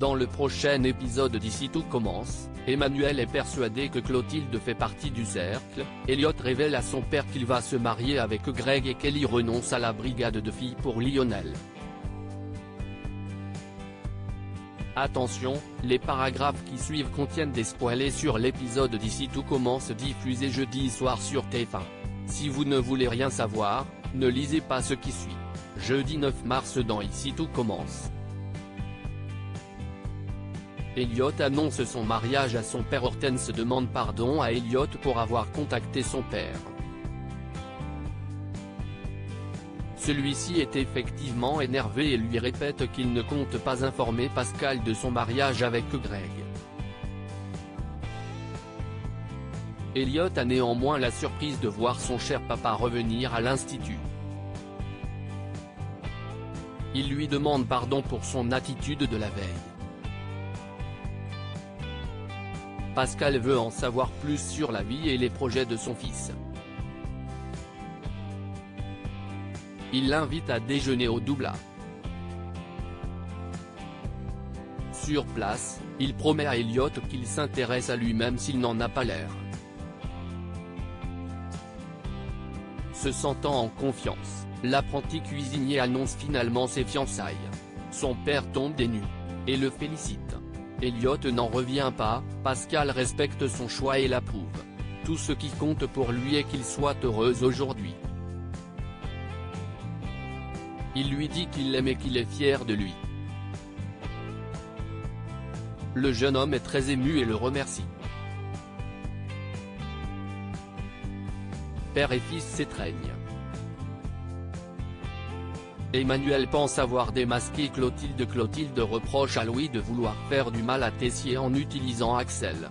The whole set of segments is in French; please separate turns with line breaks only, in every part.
Dans le prochain épisode d'Ici tout commence, Emmanuel est persuadé que Clotilde fait partie du cercle, Elliot révèle à son père qu'il va se marier avec Greg et Kelly renonce à la brigade de filles pour Lionel. Attention, les paragraphes qui suivent contiennent des spoilers sur l'épisode d'Ici tout commence diffusé jeudi soir sur TF1. Si vous ne voulez rien savoir, ne lisez pas ce qui suit. Jeudi 9 mars dans Ici tout commence. Elliot annonce son mariage à son père. Hortense demande pardon à Elliot pour avoir contacté son père. Celui-ci est effectivement énervé et lui répète qu'il ne compte pas informer Pascal de son mariage avec Greg. Elliot a néanmoins la surprise de voir son cher papa revenir à l'institut. Il lui demande pardon pour son attitude de la veille. Pascal veut en savoir plus sur la vie et les projets de son fils. Il l'invite à déjeuner au Doubla. Sur place, il promet à Elliot qu'il s'intéresse à lui-même s'il n'en a pas l'air. Se sentant en confiance, l'apprenti cuisinier annonce finalement ses fiançailles. Son père tombe des nues et le félicite. Elliot n'en revient pas, Pascal respecte son choix et l'approuve. Tout ce qui compte pour lui est qu'il soit heureux aujourd'hui. Il lui dit qu'il l'aime et qu'il est fier de lui. Le jeune homme est très ému et le remercie. Père et fils s'étreignent. Emmanuel pense avoir démasqué Clotilde. Clotilde reproche à Louis de vouloir faire du mal à Tessier en utilisant Axel.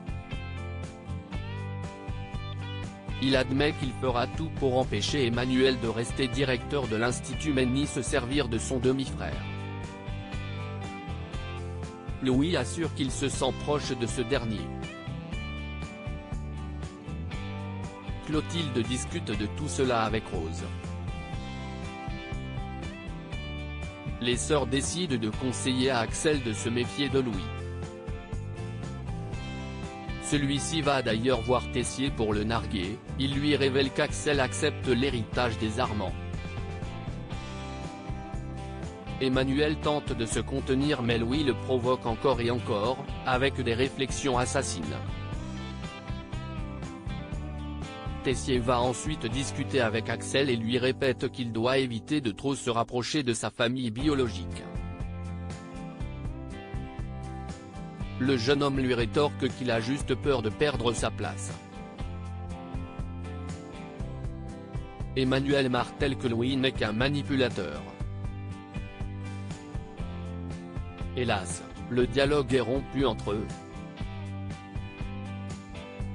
Il admet qu'il fera tout pour empêcher Emmanuel de rester directeur de l'institut mais ni se servir de son demi-frère. Louis assure qu'il se sent proche de ce dernier. Clotilde discute de tout cela avec Rose. Les sœurs décident de conseiller à Axel de se méfier de Louis. Celui-ci va d'ailleurs voir Tessier pour le narguer, il lui révèle qu'Axel accepte l'héritage des Armands. Emmanuel tente de se contenir mais Louis le provoque encore et encore, avec des réflexions assassines. Tessier va ensuite discuter avec Axel et lui répète qu'il doit éviter de trop se rapprocher de sa famille biologique. Le jeune homme lui rétorque qu'il a juste peur de perdre sa place. Emmanuel martèle que Louis n'est qu'un manipulateur. Hélas, le dialogue est rompu entre eux.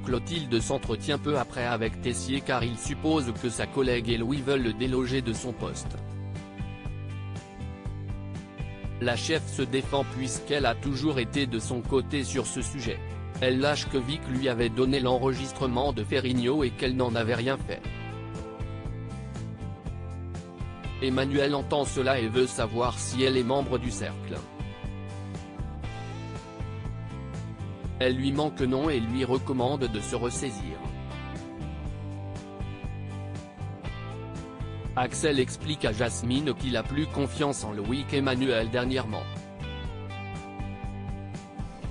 Clotilde s'entretient peu après avec Tessier car il suppose que sa collègue et Louis veulent le déloger de son poste. La chef se défend puisqu'elle a toujours été de son côté sur ce sujet. Elle lâche que Vic lui avait donné l'enregistrement de Ferrigno et qu'elle n'en avait rien fait. Emmanuel entend cela et veut savoir si elle est membre du cercle. Elle lui ment que non et lui recommande de se ressaisir. Axel explique à Jasmine qu'il a plus confiance en Louis qu'Emmanuel dernièrement.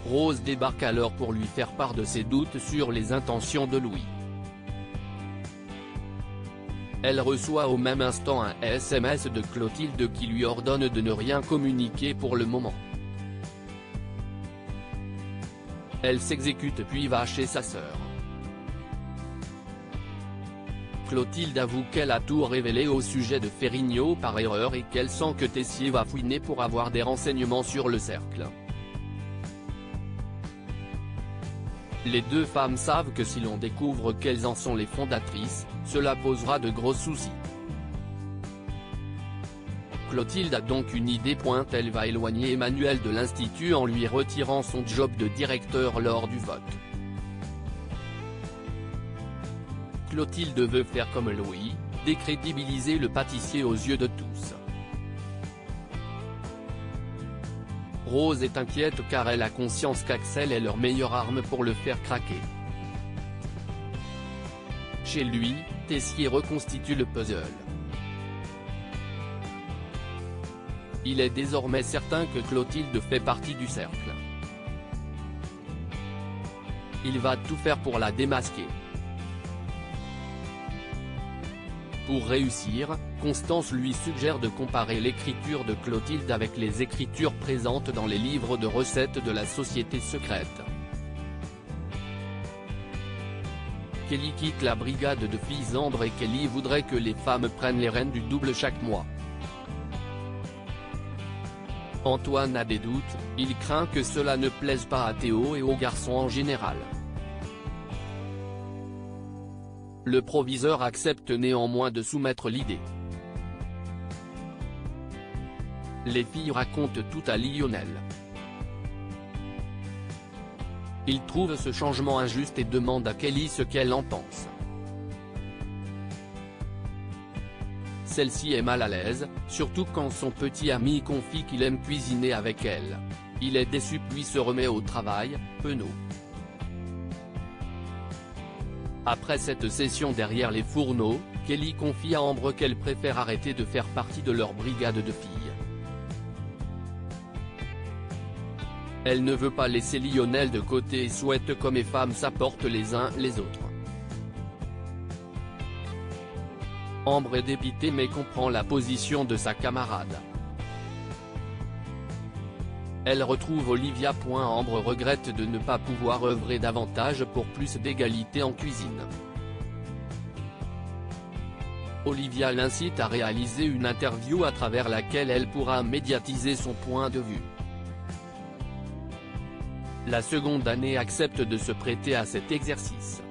Rose débarque alors pour lui faire part de ses doutes sur les intentions de Louis. Elle reçoit au même instant un SMS de Clotilde qui lui ordonne de ne rien communiquer pour le moment. Elle s'exécute puis va chez sa sœur. Clotilde avoue qu'elle a tout révélé au sujet de Ferrigno par erreur et qu'elle sent que Tessier va fouiner pour avoir des renseignements sur le cercle. Les deux femmes savent que si l'on découvre qu'elles en sont les fondatrices, cela posera de gros soucis. Clotilde a donc une idée. Elle va éloigner Emmanuel de l'institut en lui retirant son job de directeur lors du vote. Clotilde veut faire comme Louis, décrédibiliser le pâtissier aux yeux de tous. Rose est inquiète car elle a conscience qu'Axel est leur meilleure arme pour le faire craquer. Chez lui, Tessier reconstitue le puzzle. Il est désormais certain que Clotilde fait partie du cercle. Il va tout faire pour la démasquer. Pour réussir, Constance lui suggère de comparer l'écriture de Clotilde avec les écritures présentes dans les livres de recettes de la société secrète. Kelly quitte la brigade de filles Ambre et Kelly voudrait que les femmes prennent les rênes du double chaque mois. Antoine a des doutes, il craint que cela ne plaise pas à Théo et aux garçons en général. Le proviseur accepte néanmoins de soumettre l'idée. Les filles racontent tout à Lionel. Il trouve ce changement injuste et demande à Kelly ce qu'elle en pense. Celle-ci est mal à l'aise, surtout quand son petit ami confie qu'il aime cuisiner avec elle. Il est déçu puis se remet au travail, penaud. Après cette session derrière les fourneaux, Kelly confie à Ambre qu'elle préfère arrêter de faire partie de leur brigade de filles. Elle ne veut pas laisser Lionel de côté et souhaite qu'hommes et femmes s'apportent les uns les autres. Ambre est dépitée mais comprend la position de sa camarade. Elle retrouve Olivia. Ambre regrette de ne pas pouvoir œuvrer davantage pour plus d'égalité en cuisine. Olivia l'incite à réaliser une interview à travers laquelle elle pourra médiatiser son point de vue. La seconde année accepte de se prêter à cet exercice.